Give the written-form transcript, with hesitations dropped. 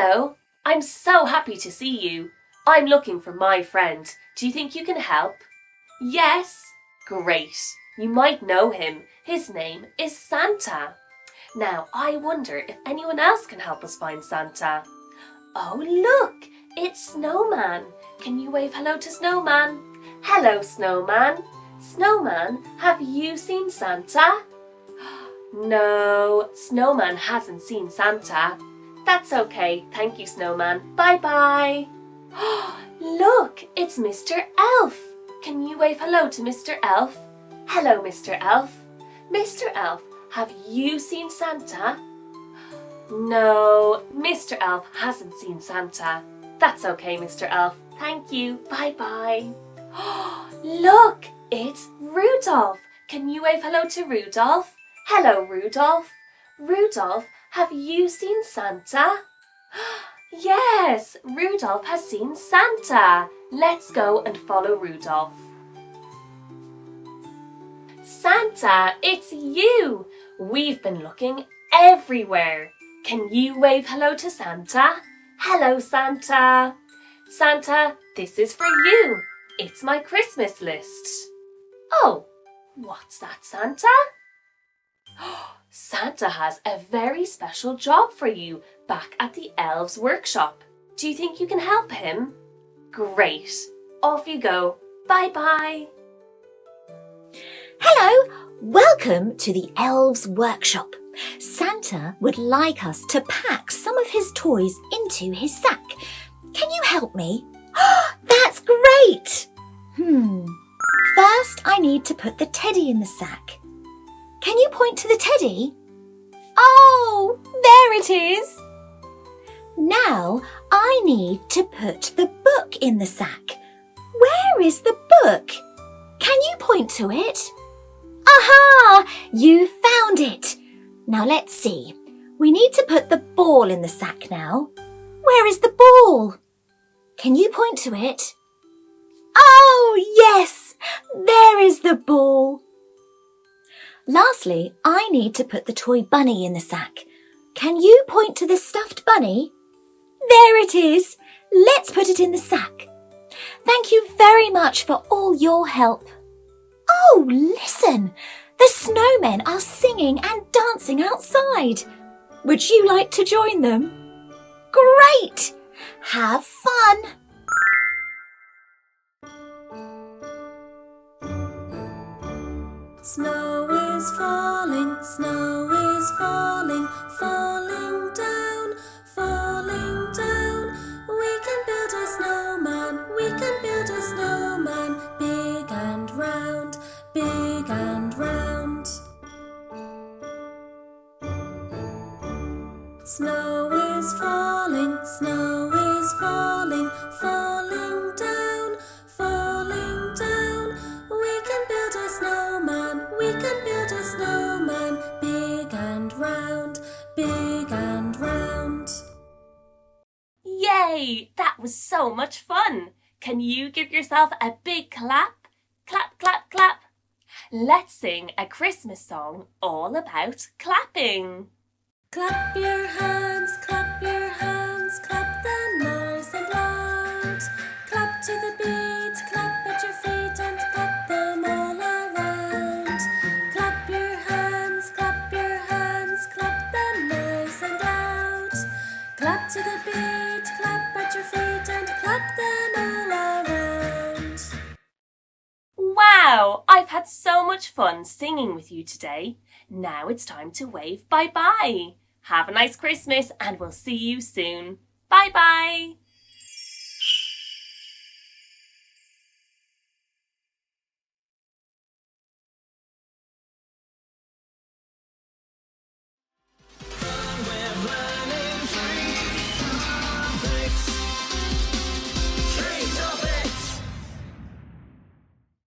Hello, I'm so happy to see you. I'm looking for my friend. Do you think you can help? Yes. Great. You might know him. His name is Santa. Now, I wonder if anyone else can help us find Santa. Oh, look, it's Snowman. Can you wave hello to Snowman? Hello, Snowman. Snowman, have you seen Santa? No, Snowman hasn't seen Santa. That's okay, thank you, Snowman. Bye-bye. Look, it's Mr. Elf. Can you wave hello to Mr. Elf? Hello, Mr. Elf. Mr. Elf, have you seen Santa? No, Mr. Elf hasn't seen Santa. That's okay, Mr. Elf. Thank you. Bye-bye. Look, it's Rudolph. Can you wave hello to Rudolph? Hello, Rudolph. Rudolph, have you seen Santa? Yes, Rudolph has seen Santa. Let's go and follow Rudolph. Santa, it's you. We've been looking everywhere. Can you wave hello to Santa? Hello, Santa. Santa, this is for you. It's my Christmas list. Oh, what's that, Santa? Santa has a very special job for you back at the elves' workshop. Do you think you can help him? Great. Off you go. Bye-bye. Hello, welcome to the elves' workshop. Santa would like us to pack some of his toys into his sack. Can you help me? That's great! First, I need to put the teddy in the sack. Can you point to the teddy? Oh, there it is. Now, I need to put the book in the sack. Where is the book? Can you point to it? Aha! You found it. Now let's see. We need to put the ball in the sack now. Where is the ball? Can you point to it? Oh, yes! There is the ball. Lastly, I need to put the toy bunny in the sack. Can you point to the stuffed bunny? There it is. Let's put it in the sack. Thank you very much for all your help. Oh, listen! The snowmen are singing and dancing outside. Would you like to join them? Great! Have fun! Snow is falling, falling down, falling down. We can build a snowman, big and round, big and round. Snow is falling, falling down, falling down. We can build a snowman, big and round, big and round. Yay! That was so much fun. Can you give yourself a big clap? Clap, clap, clap. Let's sing a Christmas song all about clapping. Clap your hands, clap them nice and loud. Clap to the beat, clap at your feet and clap them all around. Clap your hands, clap them nice and loud. Clap to the beat, clap at your feet and clap them all around. Wow! I've had so much fun singing with you today. Now it's time to wave bye-bye. Have a nice Christmas and we'll see you soon. Bye-bye.